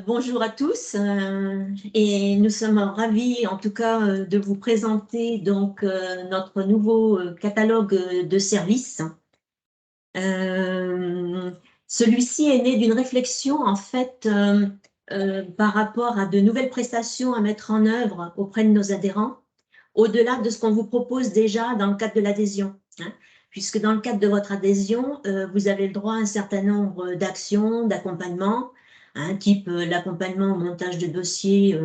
Bonjour à tous et nous sommes ravis en tout cas de vous présenter donc notre nouveau catalogue de services. Euh, Celui-ci est né d'une réflexion en fait par rapport à de nouvelles prestations à mettre en œuvre auprès de nos adhérents, au-delà de ce qu'on vous propose déjà dans le cadre de l'adhésion, hein. Puisque dans le cadre de votre adhésion, vous avez le droit à un certain nombre d'actions, d'accompagnements, hein, type l'accompagnement au montage de dossiers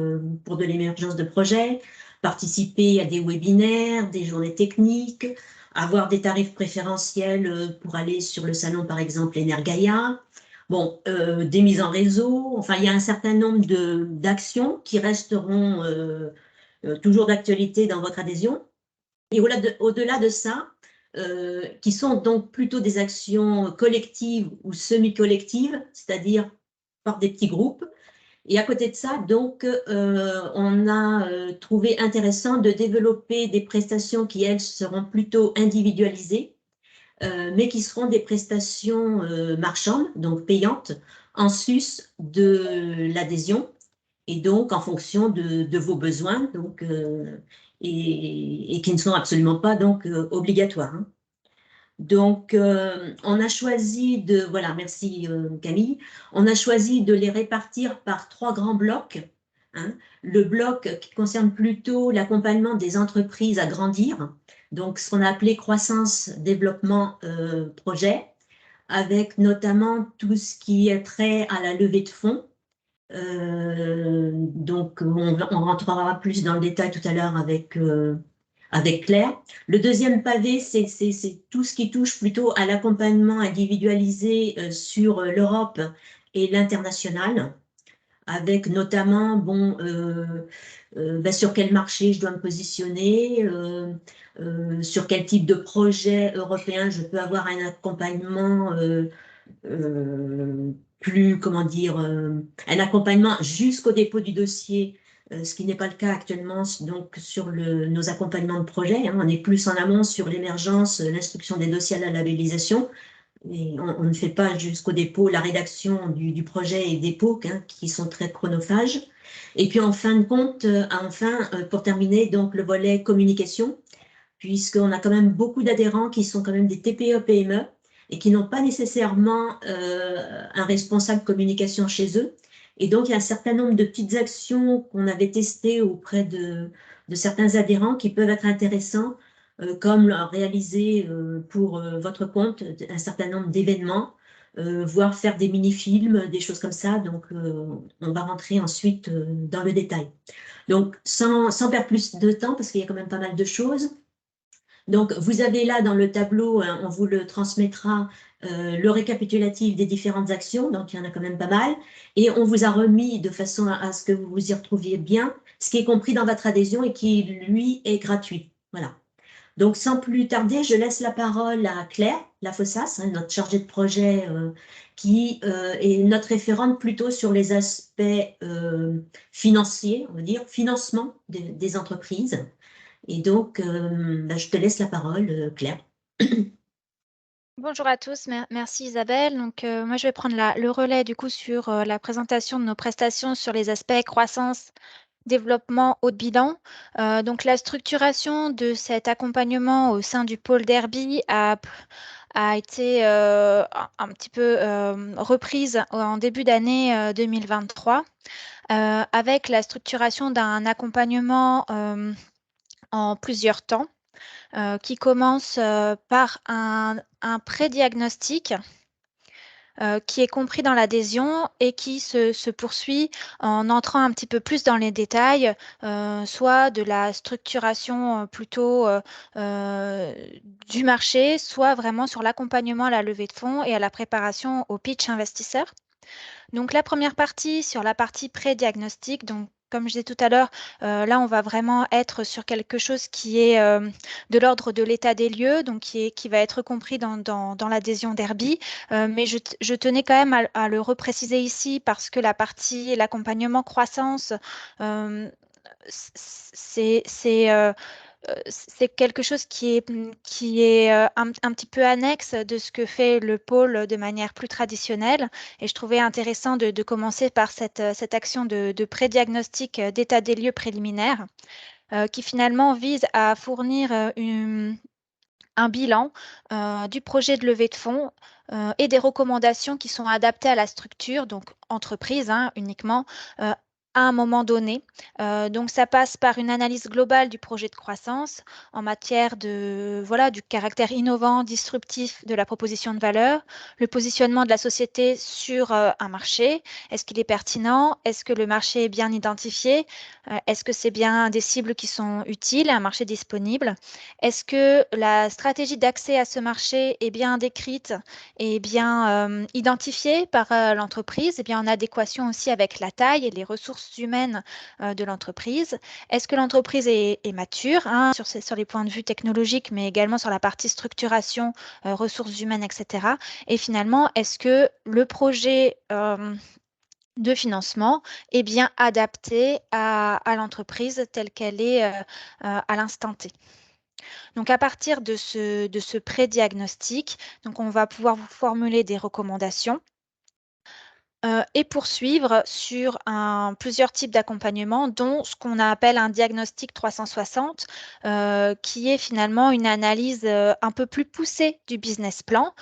pour de l'émergence de projets, participer à des webinaires, des journées techniques, avoir des tarifs préférentiels pour aller sur le salon, par exemple, Energaia. Bon, des mises en réseau, enfin, il y a un certain nombre d'actions qui resteront toujours d'actualité dans votre adhésion. Et au-delà de ça, qui sont donc plutôt des actions collectives ou semi-collectives, c'est-à-dire par des petits groupes. Et à côté de ça, donc, on a trouvé intéressant de développer des prestations qui, elles, seront plutôt individualisées, mais qui seront des prestations marchandes, donc payantes, en sus de l'adhésion, et donc en fonction de vos besoins, donc, et qui ne sont absolument pas donc, obligatoires, hein. Donc, on a choisi de, voilà, merci Camille, on a choisi de les répartir par trois grands blocs, hein. Le bloc qui concerne plutôt l'accompagnement des entreprises à grandir, donc ce qu'on a appelé croissance, développement, projet, avec notamment tout ce qui est trait à la levée de fonds. Donc, on rentrera plus dans le détail tout à l'heure avec Claire. Le deuxième pavé, c'est tout ce qui touche plutôt à l'accompagnement individualisé sur l'Europe et l'international, avec notamment, bon, ben, sur quel marché je dois me positionner, sur quel type de projet européen je peux avoir un accompagnement plus, comment dire, un accompagnement jusqu'au dépôt du dossier, ce qui n'est pas le cas actuellement donc sur nos accompagnements de projet, hein. On est plus en amont sur l'émergence, l'instruction des dossiers à la labellisation. Et on ne fait pas jusqu'au dépôt la rédaction du projet et dépôt, hein, qui sont très chronophages. Et puis en fin de compte, pour terminer, donc le volet communication, puisqu'on a quand même beaucoup d'adhérents qui sont quand même des TPE-PME et qui n'ont pas nécessairement un responsable communication chez eux. Et donc, il y a un certain nombre de petites actions qu'on avait testées auprès de certains adhérents qui peuvent être intéressants, comme réaliser pour votre compte un certain nombre d'événements, voire faire des mini-films, des choses comme ça. Donc, on va rentrer ensuite dans le détail. Donc, sans perdre plus de temps, parce qu'il y a quand même pas mal de choses, donc, vous avez là dans le tableau, hein, on vous le transmettra, le récapitulatif des différentes actions, donc il y en a quand même pas mal, et on vous a remis de façon à ce que vous vous y retrouviez bien, ce qui est compris dans votre adhésion et qui, lui, est gratuit. Voilà. Donc, sans plus tarder, je laisse la parole à Claire Lafossas, hein, notre chargée de projet, qui est notre référente plutôt sur les aspects financiers, on va dire, financement des entreprises. Et donc, bah, je te laisse la parole, Claire. Bonjour à tous, merci Isabelle. Donc, moi, je vais prendre le relais du coup sur la présentation de nos prestations sur les aspects croissance, développement, haut de bilan. Donc, la structuration de cet accompagnement au sein du pôle Derby a été un petit peu reprise en début d'année 2023 avec la structuration d'un accompagnement en plusieurs temps. Qui commence par un pré-diagnostic qui est compris dans l'adhésion et qui se poursuit en entrant un petit peu plus dans les détails, soit de la structuration plutôt du marché, soit vraiment sur l'accompagnement à la levée de fonds et à la préparation au pitch investisseur. Donc la première partie, sur la partie pré-diagnostic, donc comme je disais tout à l'heure, là, on va vraiment être sur quelque chose qui est de l'ordre de l'état des lieux, donc qui va être compris dans l'adhésion Derby. Mais je tenais quand même à le repréciser ici parce que la partie, l'accompagnement croissance, c'est c'est quelque chose qui est un petit peu annexe de ce que fait le pôle de manière plus traditionnelle. Et je trouvais intéressant de commencer par cette action de pré-diagnostic d'état des lieux préliminaire qui finalement vise à fournir un bilan du projet de levée de fonds et des recommandations qui sont adaptées à la structure, donc entreprise uniquement, à un moment donné. Donc, ça passe par une analyse globale du projet de croissance en matière de, voilà, du caractère innovant, disruptif de la proposition de valeur, le positionnement de la société sur un marché. Est-ce qu'il est pertinent? Est-ce que le marché est bien identifié? Est-ce que c'est bien des cibles qui sont utiles, un marché disponible? Est-ce que la stratégie d'accès à ce marché est bien décrite et bien identifiée par l'entreprise, et bien en adéquation aussi avec la taille et les ressources humaines de l'entreprise? Est-ce que l'entreprise est mature sur les points de vue technologiques, mais également sur la partie structuration, ressources humaines, etc. Et finalement, est-ce que le projet de financement est bien adapté à l'entreprise telle qu'elle est à l'instant T? Donc, à partir de ce pré-diagnostic, donc on va pouvoir vous formuler des recommandations et poursuivre sur plusieurs types d'accompagnement, dont ce qu'on appelle un diagnostic 360, qui est finalement une analyse un peu plus poussée du business plan.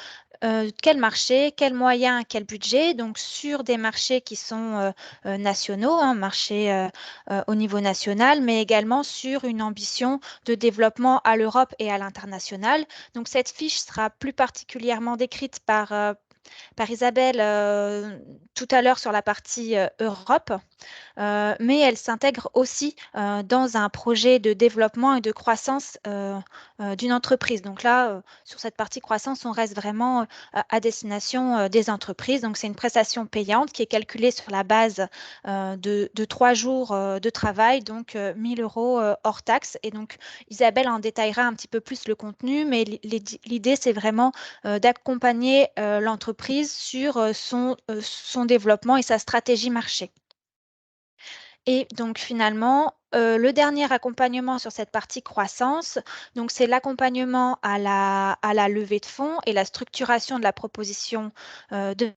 Quel marché, quels moyens, quel budget, donc sur des marchés qui sont nationaux, marchés au niveau national, mais également sur une ambition de développement à l'Europe et à l'international. Donc cette fiche sera plus particulièrement décrite par Isabelle tout à l'heure sur la partie Europe. Mais elle s'intègre aussi dans un projet de développement et de croissance d'une entreprise. Donc là, sur cette partie croissance, on reste vraiment à destination des entreprises. Donc c'est une prestation payante qui est calculée sur la base de 3 jours de travail, donc 1 000 euros hors taxe. Et donc Isabelle en détaillera un petit peu plus le contenu, mais l'idée, c'est vraiment d'accompagner l'entreprise sur son développement et sa stratégie marché. Et donc finalement, le dernier accompagnement sur cette partie croissance, donc c'est l'accompagnement à la levée de fonds et la structuration de la proposition de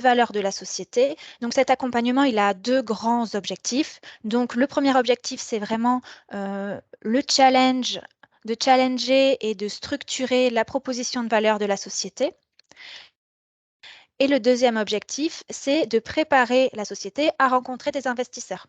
valeur de la société. Donc cet accompagnement, il a 2 grands objectifs. Donc le premier objectif, c'est vraiment le challenge, de challenger et de structurer la proposition de valeur de la société. Et le deuxième objectif, c'est de préparer la société à rencontrer des investisseurs.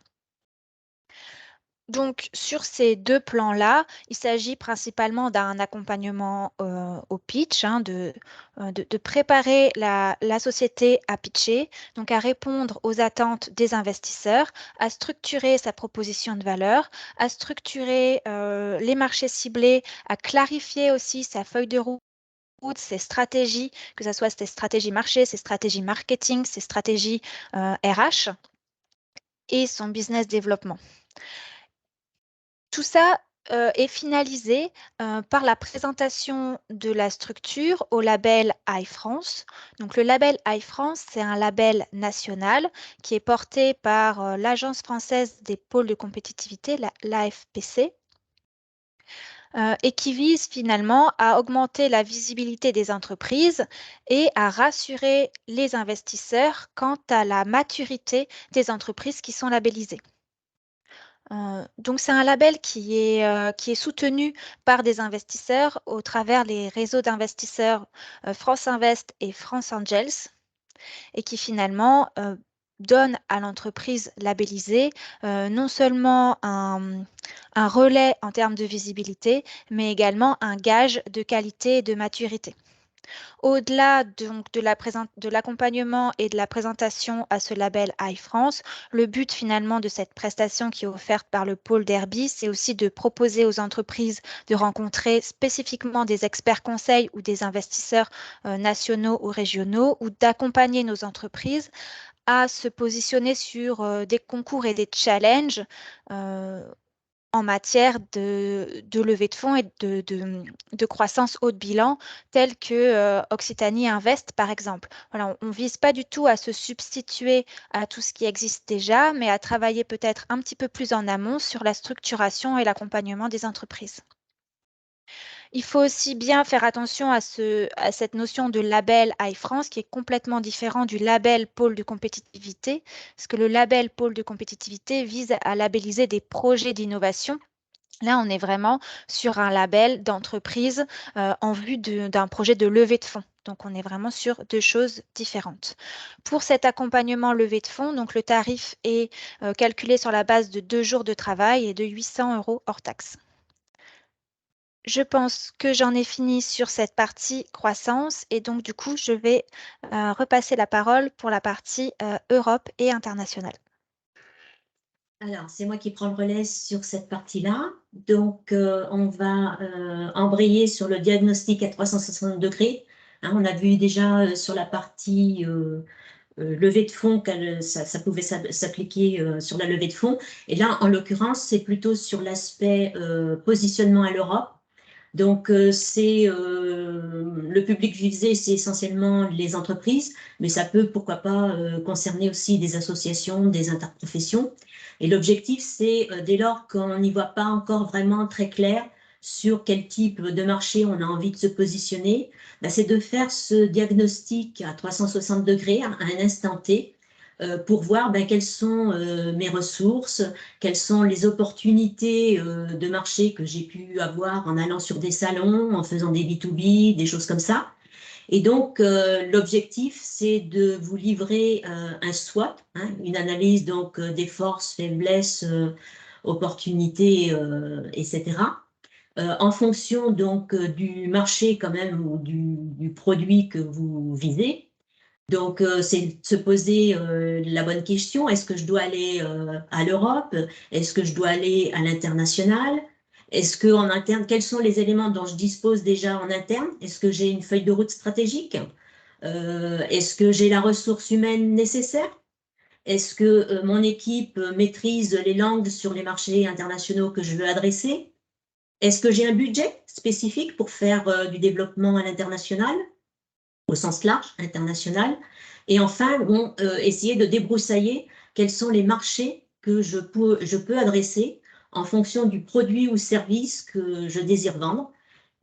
Donc, sur ces 2 plans-là, il s'agit principalement d'un accompagnement au pitch, de préparer la société à pitcher, donc à répondre aux attentes des investisseurs, à structurer sa proposition de valeur, à structurer les marchés ciblés, à clarifier aussi sa feuille de route, ses stratégies, que ce soit ses stratégies marché, ses stratégies marketing, ses stratégies RH et son business développement. Tout ça est finalisé par la présentation de la structure au label iFrance. Donc le label iFrance, c'est un label national qui est porté par l'Agence française des pôles de compétitivité, l'AFPC, et qui vise finalement à augmenter la visibilité des entreprises et à rassurer les investisseurs quant à la maturité des entreprises qui sont labellisées. Donc c'est un label qui est soutenu par des investisseurs au travers les réseaux d'investisseurs France Invest et France Angels et qui finalement donne à l'entreprise labellisée non seulement un relais en termes de visibilité, mais également un gage de qualité et de maturité. Au-delà donc de l'accompagnement et de la présentation à ce label iFrance, le but finalement de cette prestation qui est offerte par le pôle d'Herbie, c'est aussi de proposer aux entreprises de rencontrer spécifiquement des experts conseils ou des investisseurs nationaux ou régionaux ou d'accompagner nos entreprises à se positionner sur des concours et des challenges en matière de levée de fonds et de croissance haut de bilan, tels que Occitanie Invest, par exemple. Voilà, on ne vise pas du tout à se substituer à tout ce qui existe déjà, mais à travailler peut-être un petit peu plus en amont sur la structuration et l'accompagnement des entreprises. Il faut aussi bien faire attention à cette notion de label iFrance qui est complètement différent du label pôle de compétitivité, parce que le label pôle de compétitivité vise à labelliser des projets d'innovation. Là, on est vraiment sur un label d'entreprise en vue d'un projet de levée de fonds. Donc, on est vraiment sur deux choses différentes. Pour cet accompagnement levée de fonds, donc le tarif est calculé sur la base de 2 jours de travail et de 800 € hors taxe. Je pense que j'en ai fini sur cette partie croissance et donc du coup, je vais repasser la parole pour la partie Europe et internationale. Alors, c'est moi qui prends le relais sur cette partie-là. Donc, on va embrayer sur le diagnostic à 360 degrés. Hein, on a vu déjà sur la partie levée de fonds que ça pouvait s'appliquer sur la levée de fonds. Et là, en l'occurrence, c'est plutôt sur l'aspect positionnement à l'Europe. Donc, le public visé, c'est essentiellement les entreprises, mais ça peut, pourquoi pas, concerner aussi des associations, des interprofessions. Et l'objectif, c'est, dès lors qu'on n'y voit pas encore vraiment très clair sur quel type de marché on a envie de se positionner, ben, c'est de faire ce diagnostic à 360 degrés à un instant T pour voir ben, quelles sont mes ressources, quelles sont les opportunités de marché que j'ai pu avoir en allant sur des salons, en faisant des B2B, des choses comme ça. Et donc, l'objectif, c'est de vous livrer un SWOT, hein, une analyse donc des forces, faiblesses, opportunités, etc. En fonction donc du marché quand même ou du produit que vous visez. Donc, c'est de se poser la bonne question. Est-ce que je dois aller à l'Europe? Est-ce que je dois aller à l'international? Est-ce que en interne, quels sont les éléments dont je dispose déjà en interne? Est-ce que j'ai une feuille de route stratégique? Est-ce que j'ai la ressource humaine nécessaire? Est-ce que mon équipe maîtrise les langues sur les marchés internationaux que je veux adresser? Est-ce que j'ai un budget spécifique pour faire du développement à l'international? Au sens large, international. Et enfin, essayer de débroussailler quels sont les marchés que je peux adresser en fonction du produit ou service que je désire vendre.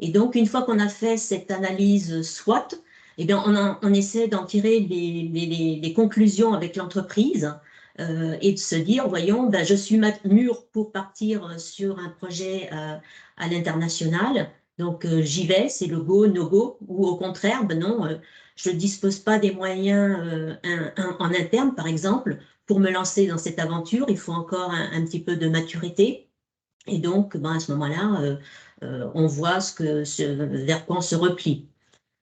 Et donc, une fois qu'on a fait cette analyse SWOT, eh bien, on essaie d'en tirer les conclusions avec l'entreprise et de se dire, voyons, ben, je suis mûr pour partir sur un projet à l'international. Donc, j'y vais, c'est le go, no go, ou au contraire, ben non, je ne dispose pas des moyens en interne, par exemple, pour me lancer dans cette aventure. Il faut encore un petit peu de maturité. Et donc, ben, à ce moment-là, on voit vers quoi on se replie.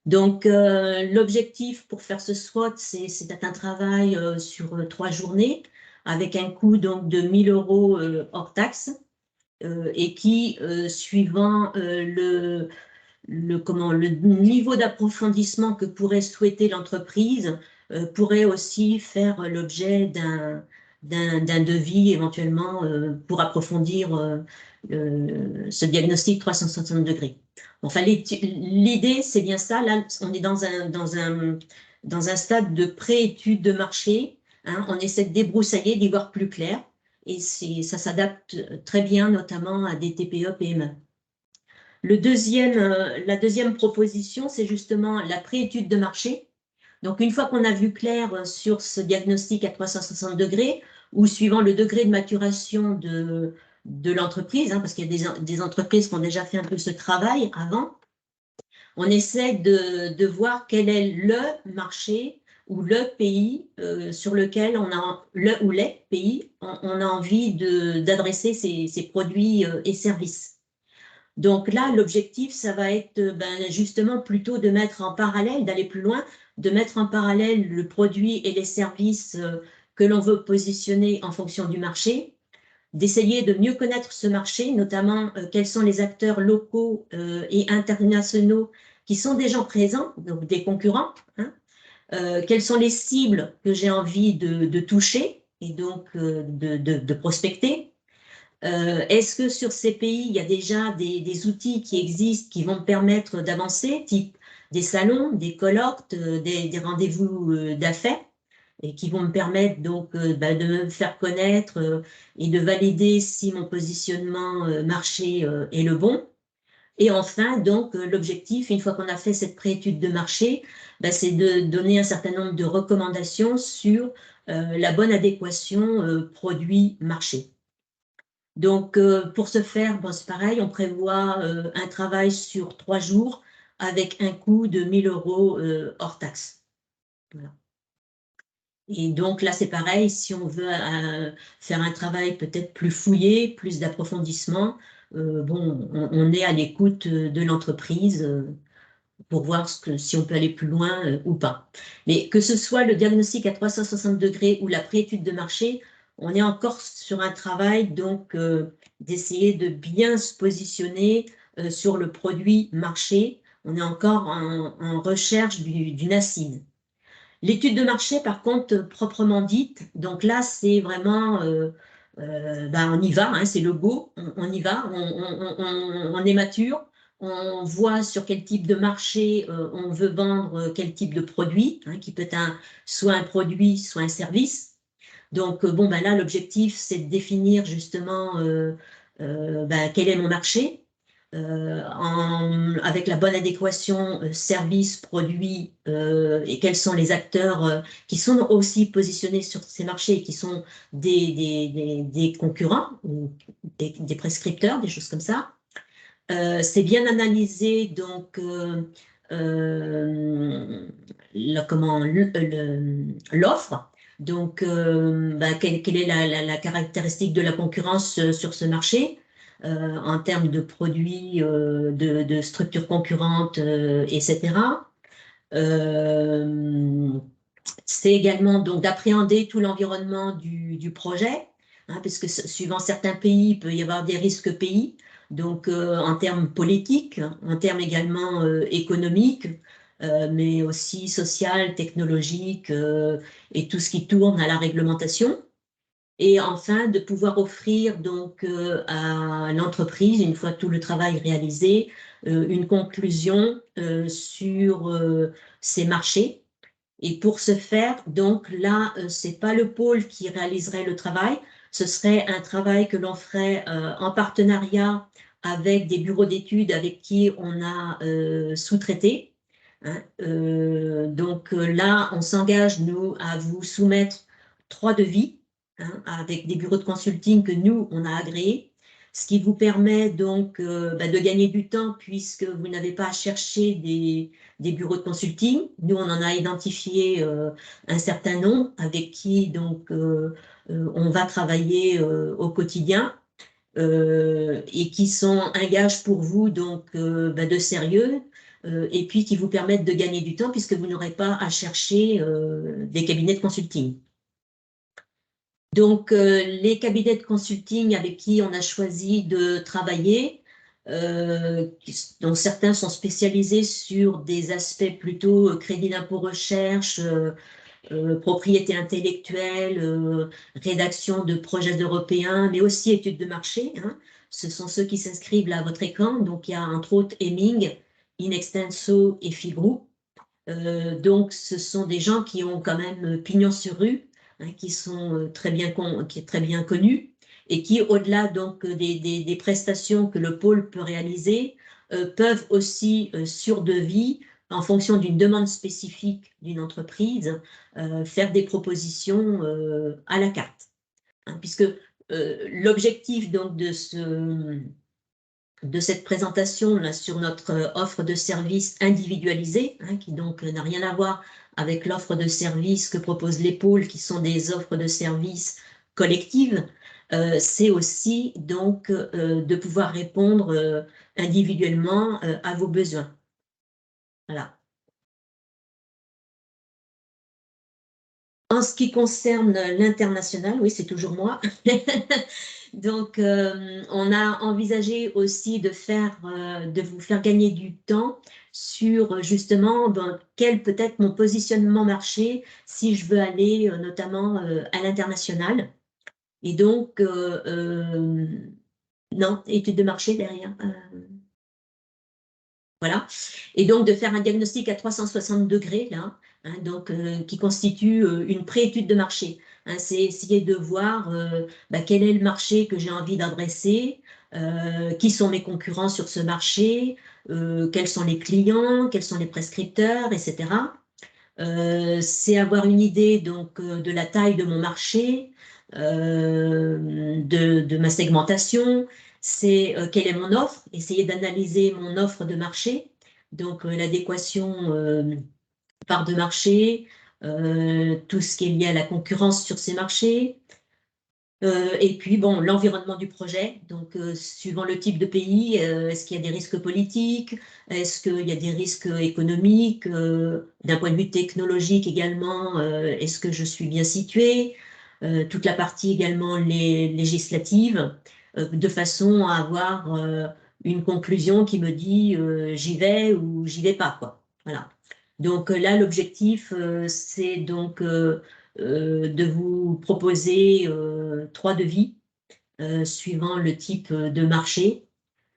Donc, l'objectif pour faire ce SWOT, c'est un travail sur 3 journées, avec un coût donc, de 1 000 € hors taxe. Et qui, suivant le niveau d'approfondissement que pourrait souhaiter l'entreprise, pourrait aussi faire l'objet d'un devis éventuellement pour approfondir ce diagnostic 360 degrés. Enfin, l'idée, c'est bien ça. Là, on est dans un stade de pré-étude de marché. Hein, on essaie de débroussailler, d'y voir plus clair. Et ça s'adapte très bien, notamment à des TPE, PME. La deuxième proposition, c'est justement la préétude de marché. Donc, une fois qu'on a vu clair sur ce diagnostic à 360 degrés, ou suivant le degré de maturation de l'entreprise, hein, parce qu'il y a des entreprises qui ont déjà fait un peu ce travail avant, on essaie de voir quel est le marché ou le pays sur lequel le ou les pays, on a envie d'adresser ces produits et services. Donc là, l'objectif, ça va être justement plutôt de mettre en parallèle, d'aller plus loin, de mettre en parallèle le produit et les services que l'on veut positionner en fonction du marché, d'essayer de mieux connaître ce marché, notamment quels sont les acteurs locaux et internationaux qui sont déjà présents, donc des concurrents, hein, quelles sont les cibles que j'ai envie de toucher et donc de prospecter, Est-ce que sur ces pays, il y a déjà des outils qui existent qui vont me permettre d'avancer, type des salons, des colloques, des rendez-vous d'affaires, et qui vont me permettre donc de me faire connaître et de valider si mon positionnement marché est le bon. Et enfin, donc, l'objectif, une fois qu'on a fait cette préétude de marché, c'est de donner un certain nombre de recommandations sur la bonne adéquation produit-marché. Donc, pour ce faire, c'est pareil, on prévoit un travail sur 3 jours avec un coût de 1 000 € hors taxe. Voilà. Et donc là, c'est pareil, si on veut faire un travail peut-être plus fouillé, plus d'approfondissement, on est à l'écoute de l'entreprise pour voir si on peut aller plus loin ou pas. Mais que ce soit le diagnostic à 360 degrés ou la préétude de marché, on est encore sur un travail donc d'essayer de bien se positionner sur le produit marché. On est encore en recherche d'une assise. L'étude de marché, par contre, proprement dite, donc là, c'est vraiment, on y va, hein, c'est le go, on y va, on est mature, on voit sur quel type de marché on veut vendre quel type de produit, hein, qui peut être soit un produit, soit un service. Donc, là, l'objectif, c'est de définir justement quel est mon marché, avec la bonne adéquation service, produit, et quels sont les acteurs qui sont aussi positionnés sur ces marchés et qui sont des concurrents ou des prescripteurs, des choses comme ça. C'est bien analyser donc l'offre. Donc, quelle est la caractéristique de la concurrence sur ce marché en termes de produits, de structures concurrentes, etc. C'est également donc d'appréhender tout l'environnement du projet, hein, parce que suivant certains pays, il peut y avoir des risques pays, donc en termes politiques, en termes également économiques, mais aussi social, technologique, et tout ce qui tourne à la réglementation. Et enfin, de pouvoir offrir donc à l'entreprise, une fois tout le travail réalisé, une conclusion sur ces marchés. Et pour ce faire, donc là, c'est pas le pôle qui réaliserait le travail, ce serait un travail que l'on ferait en partenariat avec des bureaux d'études avec qui on a sous-traité, hein. Donc là, on s'engage, nous, à vous soumettre 3 devis, hein, avec des bureaux de consulting que nous, on a agréés, ce qui vous permet donc de gagner du temps puisque vous n'avez pas à chercher des bureaux de consulting. Nous, on en a identifié un certain nombre avec qui donc on va travailler au quotidien et qui sont un gage pour vous donc de sérieux et puis qui vous permettent de gagner du temps puisque vous n'aurez pas à chercher des cabinets de consulting. Donc, les cabinets de consulting avec qui on a choisi de travailler, dont certains sont spécialisés sur des aspects plutôt crédit d'impôt recherche, propriété intellectuelle, rédaction de projets européens, mais aussi études de marché, hein. Ce sont ceux qui s'inscrivent là à votre écran. Donc, il y a entre autres Hemming, Inextenso et Fibro. Donc, ce sont des gens qui ont quand même pignon sur rue, hein, qui sont très bien connus et qui, au-delà donc des prestations que le pôle peut réaliser, peuvent aussi, sur devis, en fonction d'une demande spécifique d'une entreprise, faire des propositions à la carte, hein, puisque l'objectif donc de cette présentation là, sur notre offre de service individualisée, hein, qui donc n'a rien à voir avec l'offre de service que proposent les pôles, qui sont des offres de services collectives, c'est aussi donc de pouvoir répondre individuellement à vos besoins. Voilà. En ce qui concerne l'international, oui, c'est toujours moi. Donc, on a envisagé aussi de vous faire gagner du temps sur justement quel peut être mon positionnement marché si je veux aller notamment à l'international. Et donc, non, étude de marché derrière. Voilà. Et donc de faire un diagnostic à 360 degrés, là, hein, donc, qui constitue une pré-étude de marché. Hein, c'est essayer de voir quel est le marché que j'ai envie d'adresser, qui sont mes concurrents sur ce marché, quels sont les clients, quels sont les prescripteurs, etc. C'est avoir une idée donc de la taille de mon marché, de ma segmentation, c'est quelle est mon offre, essayer d'analyser mon offre de marché, donc l'adéquation part de marché, tout ce qui est lié à la concurrence sur ces marchés, et puis, bon, l'environnement du projet, donc suivant le type de pays, est-ce qu'il y a des risques politiques? Est-ce qu'il y a des risques économiques? D'un point de vue technologique également, est-ce que je suis bien située? Toute la partie également législative, de façon à avoir une conclusion qui me dit j'y vais ou j'y vais pas, quoi. Voilà. Donc là, l'objectif, c'est donc de vous proposer 3 devis suivant le type de marché.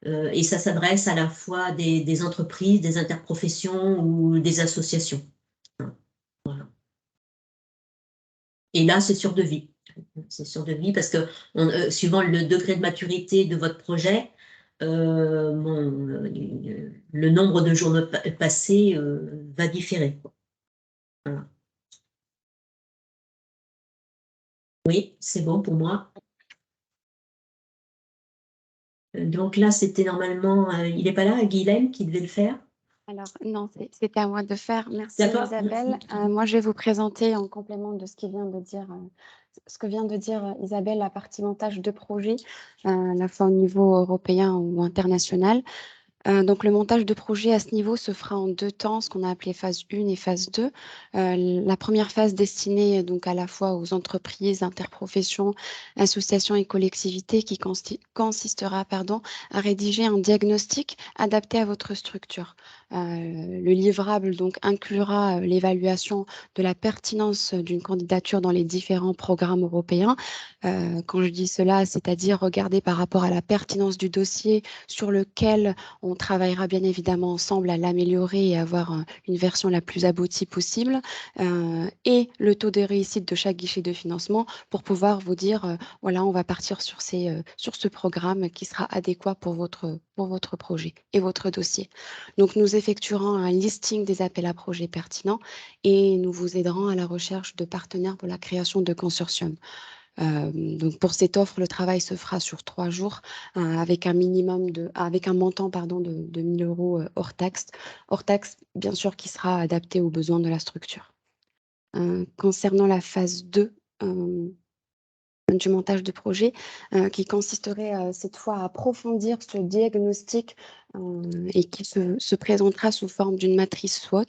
Et ça s'adresse à la fois des entreprises, des interprofessions ou des associations. Voilà. Et là, c'est sur devis. C'est sur devis parce que suivant le degré de maturité de votre projet, le nombre de jours passés va différer. Voilà. Oui, c'est bon pour moi. Donc là, c'était normalement, il n'est pas là, Guilhem, qui devait le faire. Alors non, c'était à moi de faire. Merci D'accord. Isabelle. Moi, je vais vous présenter en complément de ce que vient de dire Isabelle, la partie montage de projet, à la fois au niveau européen ou international. Donc le montage de projet à ce niveau se fera en 2 temps, ce qu'on a appelé phase 1 et phase 2. La première phase destinée donc à la fois aux entreprises, interprofessions, associations et collectivités qui consistera à rédiger un diagnostic adapté à votre structure. Le livrable donc inclura l'évaluation de la pertinence d'une candidature dans les différents programmes européens. Quand je dis cela, c'est-à-dire regarder par rapport à la pertinence du dossier sur lequel on travaillera bien évidemment ensemble à l'améliorer et avoir une version la plus aboutie possible, et le taux de réussite de chaque guichet de financement pour pouvoir vous dire, voilà, on va partir sur ce programme qui sera adéquat pour votre projet et votre dossier. Donc, nous effectuerons un listing des appels à projets pertinents et nous vous aiderons à la recherche de partenaires pour la création de consortiums. Donc pour cette offre, le travail se fera sur 3 jours avec un montant de 1 000 € hors taxe, bien sûr, qui sera adapté aux besoins de la structure. Concernant la phase 2 du montage de projet, qui consisterait cette fois à approfondir ce diagnostic et qui se présentera sous forme d'une matrice SWOT,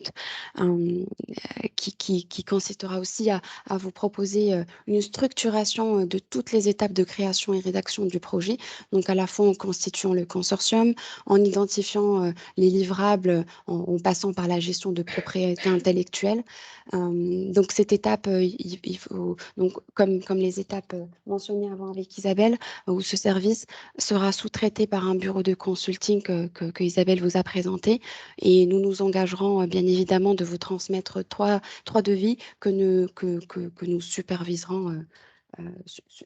qui consistera aussi à vous proposer une structuration de toutes les étapes de création et rédaction du projet, donc à la fois en constituant le consortium, en identifiant les livrables, en passant par la gestion de propriété intellectuelle. Donc cette étape, il faut, donc, comme les étapes mentionnées avant avec Isabelle, où ce service sera sous-traité par un bureau de consulting que Isabelle vous a présenté, et nous nous engagerons bien évidemment de vous transmettre trois devis que nous superviserons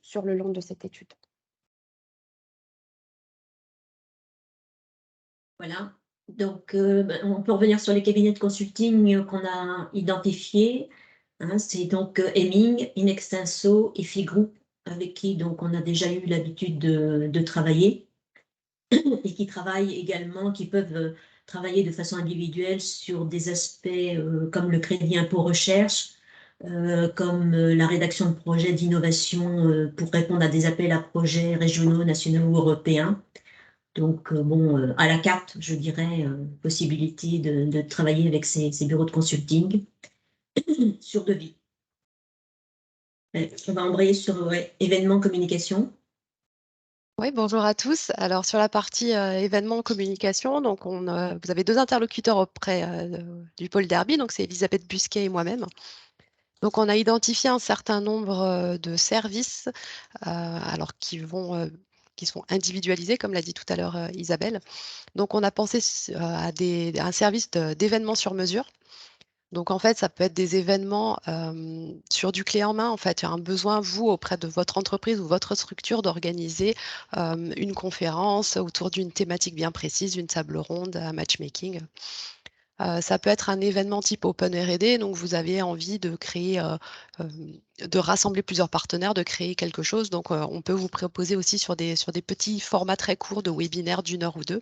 sur le long de cette étude. Voilà. Donc, on peut revenir sur les cabinets de consulting qu'on a identifiés. Hein, c'est donc Hemming, Inextenso et Figroup, avec qui donc on a déjà eu l'habitude de travailler et qui travaillent également, qui peuvent travailler de façon individuelle sur des aspects comme le crédit impôt recherche, comme la rédaction de projets d'innovation pour répondre à des appels à projets régionaux, nationaux ou européens. Donc, bon, à la carte, je dirais, possibilité de travailler avec ces bureaux de consulting sur devis. On va embrayer sur événements communication. Oui, bonjour à tous. Alors sur la partie événements communication, donc vous avez 2 interlocuteurs auprès du pôle Derby, donc c'est Elisabeth Busquet et moi-même. Donc, on a identifié un certain nombre de services alors qui sont individualisés, comme l'a dit tout à l'heure Isabelle. Donc, on a pensé à un service d'événements sur mesure. Donc, en fait, ça peut être des événements sur du clé en main. En fait, il y a un besoin, vous, auprès de votre entreprise ou votre structure, d'organiser une conférence autour d'une thématique bien précise, une table ronde, un matchmaking. Ça peut être un événement type Open R&D, donc vous avez envie de créer, de rassembler plusieurs partenaires, de créer quelque chose. Donc, on peut vous proposer aussi sur des petits formats très courts de webinaires d'une heure ou deux,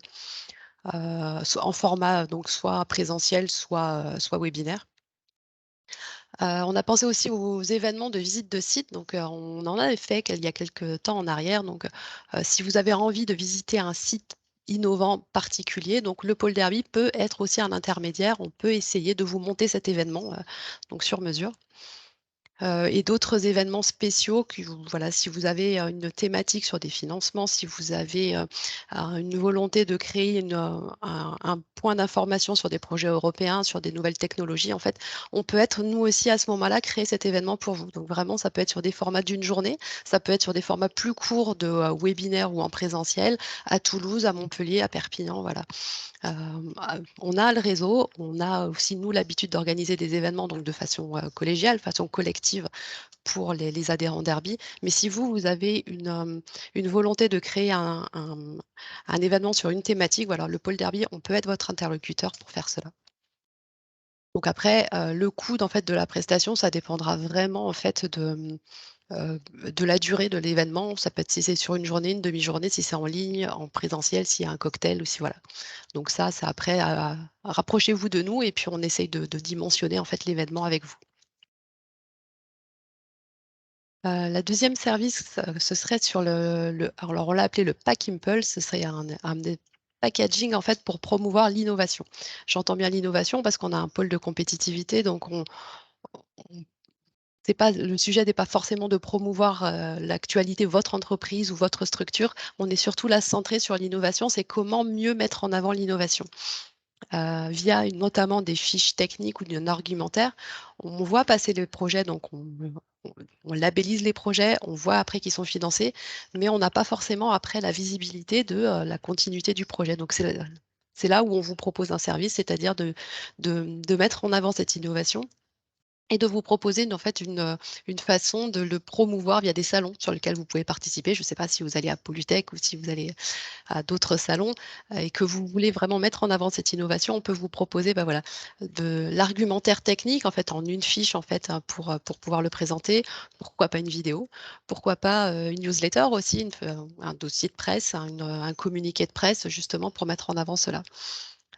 en format donc soit présentiel, soit webinaire. On a pensé aussi aux événements de visite de site. Donc, on en avait fait il y a quelques temps en arrière. Donc, si vous avez envie de visiter un site innovant particulier, donc le pôle Derby peut être aussi un intermédiaire. On peut essayer de vous monter cet événement donc sur mesure. Et d'autres événements spéciaux, voilà, si vous avez une thématique sur des financements, si vous avez une volonté de créer un point d'information sur des projets européens, sur des nouvelles technologies, en fait, on peut être, nous aussi, à ce moment-là, créer cet événement pour vous. Donc vraiment, ça peut être sur des formats d'une journée, ça peut être sur des formats plus courts de webinaire ou en présentiel, à Toulouse, à Montpellier, à Perpignan, voilà. On a le réseau, on a aussi, nous, l'habitude d'organiser des événements donc de façon collégiale, façon collective pour les adhérents Derby. Mais si vous avez une volonté de créer un événement sur une thématique, voilà, le pôle Derby, on peut être votre interlocuteur pour faire cela. Donc après, le coût en fait, de la prestation, ça dépendra vraiment en fait, de la durée de l'événement. Ça peut être si c'est sur une journée, une demi-journée, si c'est en ligne, en présentiel, s'il y a un cocktail ou si voilà. Donc ça, c'est après, rapprochez-vous de nous et puis on essaye de dimensionner en fait l'événement avec vous. La deuxième service, ce serait sur alors on l'a appelé le Pack Impulse, ce serait un des packaging en fait pour promouvoir l'innovation. J'entends bien l'innovation parce qu'on a un pôle de compétitivité, donc c'est pas, le sujet n'est pas forcément de promouvoir l'actualité, votre entreprise ou votre structure. On est surtout là centré sur l'innovation, c'est comment mieux mettre en avant l'innovation. Via notamment des fiches techniques ou d'un argumentaire, on voit passer les projets, donc on labellise les projets, on voit après qu'ils sont financés, mais on n'a pas forcément après la visibilité de la continuité du projet. Donc c'est là où on vous propose un service, c'est-à-dire de mettre en avant cette innovation et de vous proposer une façon de le promouvoir via des salons sur lesquels vous pouvez participer. Je ne sais pas si vous allez à Polytech ou si vous allez à d'autres salons et que vous voulez vraiment mettre en avant cette innovation, on peut vous proposer voilà, de l'argumentaire technique en fait, en une fiche en fait, hein, pour pouvoir le présenter. Pourquoi pas une vidéo? Pourquoi pas une newsletter aussi, un dossier de presse, un communiqué de presse justement pour mettre en avant cela.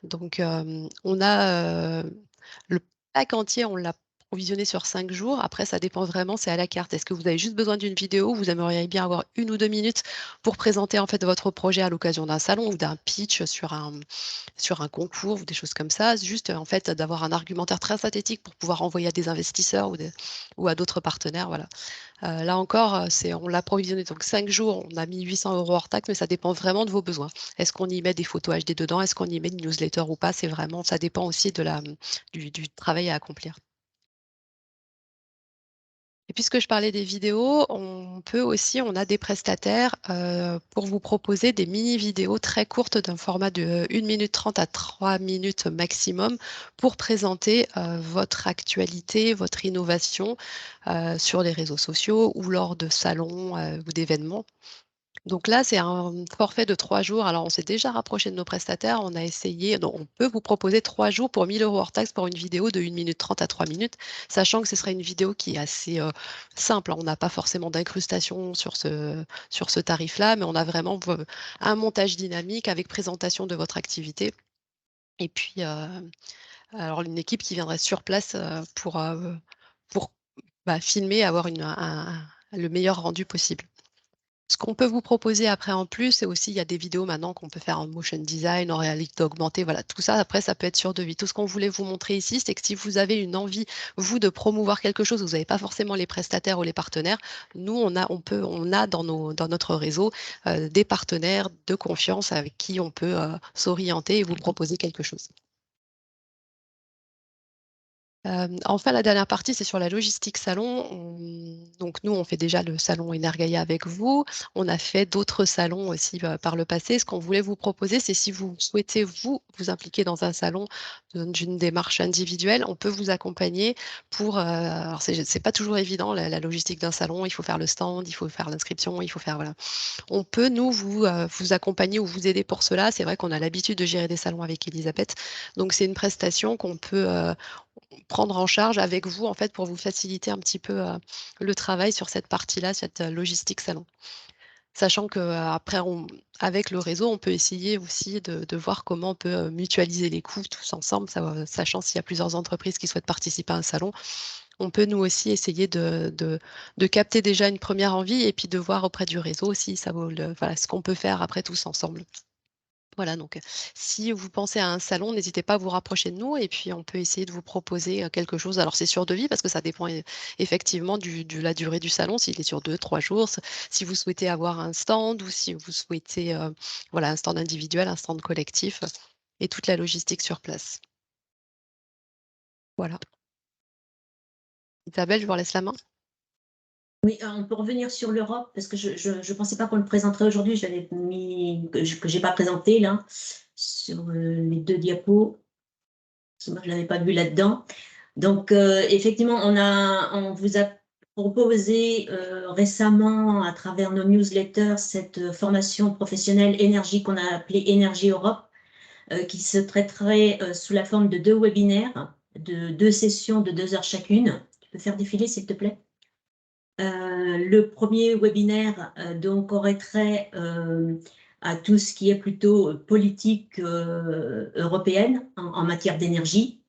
Donc, on a le pack entier, on l'a provisionné sur 5 jours. Après, ça dépend vraiment, c'est à la carte. Est-ce que vous avez juste besoin d'une vidéo? Vous aimeriez bien avoir 1 ou 2 minutes pour présenter en fait votre projet à l'occasion d'un salon ou d'un pitch sur un concours ou des choses comme ça? Juste en fait d'avoir un argumentaire très synthétique pour pouvoir envoyer à des investisseurs ou à d'autres partenaires, voilà. Là encore, on l'a provisionné donc 5 jours, on a mis 800 € hors taxe, mais ça dépend vraiment de vos besoins. Est-ce qu'on y met des photos HD dedans? Est-ce qu'on y met une newsletter ou pas? C'est vraiment, ça dépend aussi du travail à accomplir. Et puisque je parlais des vidéos, on a des prestataires pour vous proposer des mini-vidéos très courtes d'un format de 1 minute 30 à 3 minutes maximum pour présenter votre actualité, votre innovation sur les réseaux sociaux ou lors de salons ou d'événements. Donc là, c'est un forfait de 3 jours. Alors, on s'est déjà rapproché de nos prestataires. On a essayé, donc on peut vous proposer 3 jours pour 1 000 € hors taxe pour une vidéo de 1 minute 30 à 3 minutes, sachant que ce serait une vidéo qui est assez simple. On n'a pas forcément d'incrustation sur ce tarif-là, mais on a vraiment un montage dynamique avec présentation de votre activité. Et puis, alors une équipe qui viendrait sur place pour filmer, avoir le meilleur rendu possible. Ce qu'on peut vous proposer après en plus, c'est aussi, il y a des vidéos maintenant qu'on peut faire en motion design, en réalité augmentée, voilà, tout ça, après, ça peut être sur devis. Tout ce qu'on voulait vous montrer ici, c'est que si vous avez une envie, vous, de promouvoir quelque chose, vous n'avez pas forcément les prestataires ou les partenaires, nous, on a dans notre réseau des partenaires de confiance avec qui on peut s'orienter et vous proposer quelque chose. Enfin, la dernière partie, c'est sur la logistique salon. Donc, nous, on fait déjà le salon Energaia avec vous. On a fait d'autres salons aussi par le passé. Ce qu'on voulait vous proposer, c'est si vous souhaitez vous impliquer dans un salon d'une démarche individuelle, on peut vous accompagner pour. Alors, c'est pas toujours évident, la logistique d'un salon. Il faut faire le stand, il faut faire l'inscription, il faut faire. Voilà. On peut, nous, vous accompagner ou vous aider pour cela. C'est vrai qu'on a l'habitude de gérer des salons avec Elisabeth. Donc, c'est une prestation qu'on peut prendre en charge avec vous, en fait, pour vous faciliter un petit peu le travail sur cette partie-là, cette logistique salon. Sachant qu'après, avec le réseau, on peut essayer aussi de voir comment on peut mutualiser les coûts tous ensemble, sachant s'il y a plusieurs entreprises qui souhaitent participer à un salon. On peut nous aussi essayer de capter déjà une première envie et puis de voir auprès du réseau si ça vaut voilà, ce qu'on peut faire après tous ensemble. Voilà, donc si vous pensez à un salon, n'hésitez pas à vous rapprocher de nous et puis on peut essayer de vous proposer quelque chose. Alors c'est sur devis parce que ça dépend effectivement de la durée du salon, s'il est sur 2-3 jours, si vous souhaitez avoir un stand ou si vous souhaitez voilà, un stand individuel, un stand collectif et toute la logistique sur place. Voilà. Isabelle, je vous laisse la main. Oui, on peut revenir sur l'Europe parce que je ne pensais pas qu'on le présenterait aujourd'hui. Je l'avais mis que j'ai pas présenté là sur les 2 diapos. Moi, je l'avais pas vu là-dedans. Donc effectivement, on vous a proposé récemment à travers nos newsletters cette formation professionnelle énergie qu'on a appelée Énergie Europe, qui se traiterait sous la forme de 2 webinaires, de 2 sessions de 2 heures chacune. Tu peux faire défiler s'il te plaît. Le premier webinaire donc aurait trait à tout ce qui est plutôt politique européenne en matière d'énergie.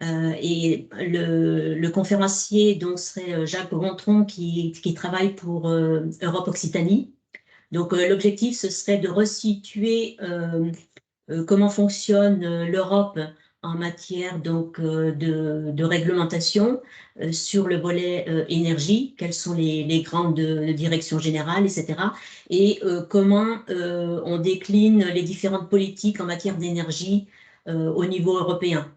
Et le conférencier donc serait Jacques Gontron qui travaille pour Europe Occitanie. Donc l'objectif ce serait de resituer comment fonctionne l'Europe en matière donc de réglementation sur le volet énergie, quelles sont les grandes directions générales, etc. Et comment on décline les différentes politiques en matière d'énergie au niveau européen.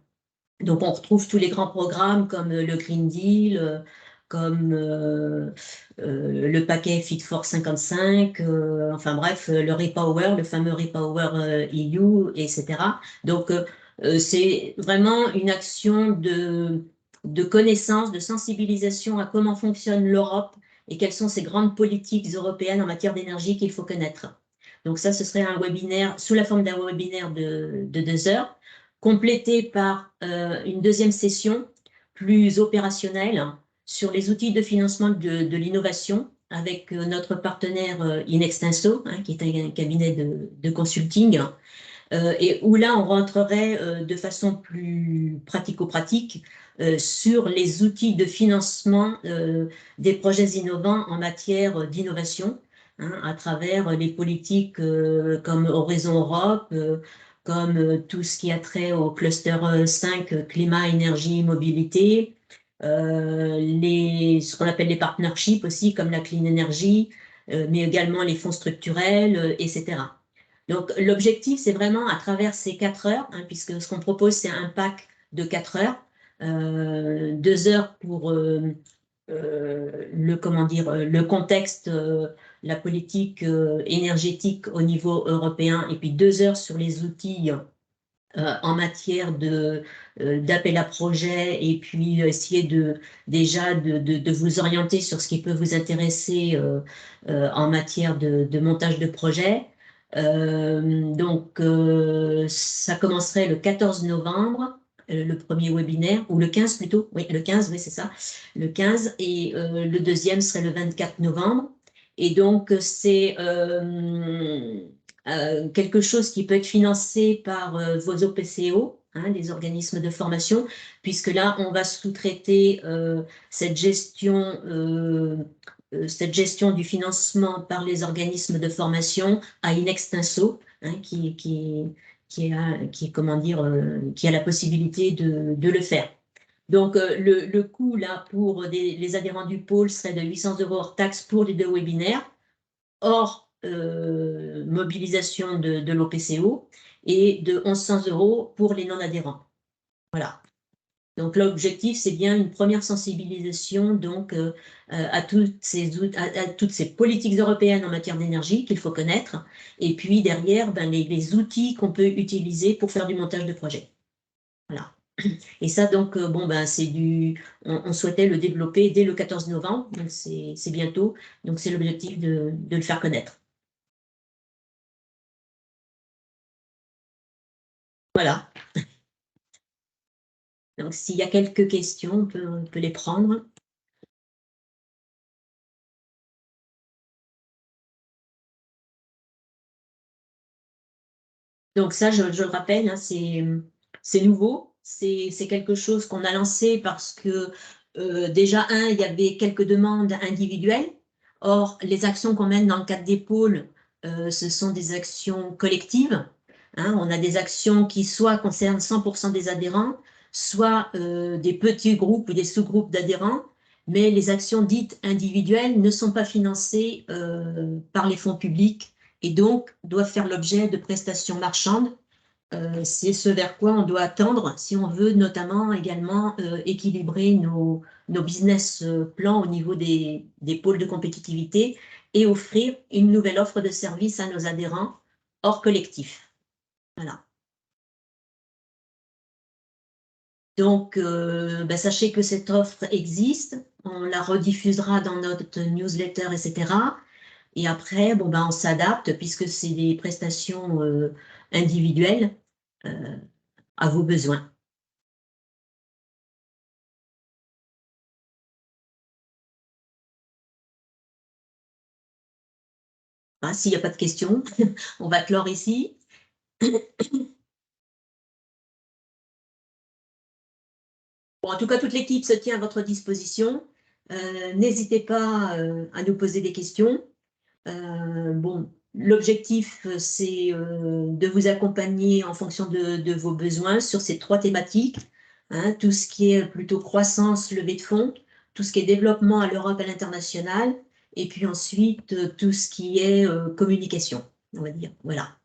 Donc on retrouve tous les grands programmes comme le Green Deal, comme le paquet Fit for 55, enfin bref, le Repower, le fameux Repower EU, etc. Donc c'est vraiment une action de connaissance, de sensibilisation à comment fonctionne l'Europe et quelles sont ces grandes politiques européennes en matière d'énergie qu'il faut connaître. Donc ça, ce serait un webinaire sous la forme d'un webinaire de 2 heures, complété par une deuxième session plus opérationnelle sur les outils de financement de l'innovation avec notre partenaire Inextenso, qui est un cabinet de consulting, et où là, on rentrerait de façon plus pratico-pratique sur les outils de financement des projets innovants en matière d'innovation, à travers les politiques comme Horizon Europe, comme tout ce qui a trait au cluster 5, climat, énergie, mobilité, ce qu'on appelle les partnerships aussi, comme la Clean Energy, mais également les fonds structurels, etc. Donc, l'objectif, c'est vraiment à travers ces 4 heures, puisque ce qu'on propose, c'est un pack de 4 heures, 2 heures pour le contexte, la politique énergétique au niveau européen, et puis 2 heures sur les outils en matière d'appel à projet, et puis essayer déjà de vous orienter sur ce qui peut vous intéresser en matière de montage de projet. Donc, ça commencerait le 14 novembre, le premier webinaire, ou le 15 plutôt, oui, le 15, oui, c'est ça, le 15, et le deuxième serait le 24 novembre. Et donc, c'est quelque chose qui peut être financé par vos OPCO, les organismes de formation, puisque là, on va sous-traiter cette gestion du financement par les organismes de formation à Inextenso, qui a la possibilité de le faire. Donc, le coût là pour les adhérents du pôle serait de 800 € hors taxe pour les 2 webinaires, hors mobilisation de l'OPCO, et de 1100 € pour les non-adhérents. Voilà. Donc l'objectif, c'est bien une première sensibilisation donc, à toutes ces politiques européennes en matière d'énergie qu'il faut connaître, et puis derrière, ben, les outils qu'on peut utiliser pour faire du montage de projet. Voilà. Et ça, donc, bon, ben, on souhaitait le développer dès le 14 novembre, donc c'est bientôt, donc c'est l'objectif de le faire connaître. Voilà. Donc, s'il y a quelques questions, on peut les prendre. Donc ça, je le rappelle, hein, c'est nouveau, c'est quelque chose qu'on a lancé parce que déjà, il y avait quelques demandes individuelles. Or, les actions qu'on mène dans le cadre des pôles, ce sont des actions collectives. Hein. On a des actions qui soit concernent 100% des adhérents, soit des petits groupes ou des sous-groupes d'adhérents, mais les actions dites individuelles ne sont pas financées par les fonds publics et donc doivent faire l'objet de prestations marchandes. C'est ce vers quoi on doit attendre si on veut notamment également équilibrer nos business plans au niveau des pôles de compétitivité et offrir une nouvelle offre de service à nos adhérents hors collectif. Voilà. Donc, ben, sachez que cette offre existe, on la rediffusera dans notre newsletter, etc. Et après, bon, ben, on s'adapte puisque c'est des prestations individuelles à vos besoins. Hein, s'il n'y a pas de questions, on va clore ici. Bon, en tout cas, toute l'équipe se tient à votre disposition. N'hésitez pas à nous poser des questions. Bon, l'objectif, c'est de vous accompagner en fonction de vos besoins sur ces 3 thématiques. Hein, tout ce qui est plutôt croissance, levée de fonds, tout ce qui est développement à l'Europe, à l'international, et puis ensuite tout ce qui est communication, on va dire. Voilà.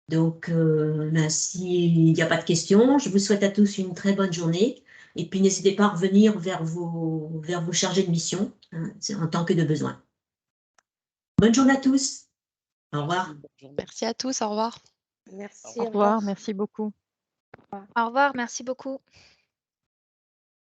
Donc, ben, s'il n'y a pas de questions, je vous souhaite à tous une très bonne journée. Et puis, n'hésitez pas à revenir vers vos chargés de mission, hein, en tant que de besoin. Bonne journée à tous. Au revoir. Merci à tous, au revoir. Merci. Au revoir, merci beaucoup. Au revoir, merci beaucoup.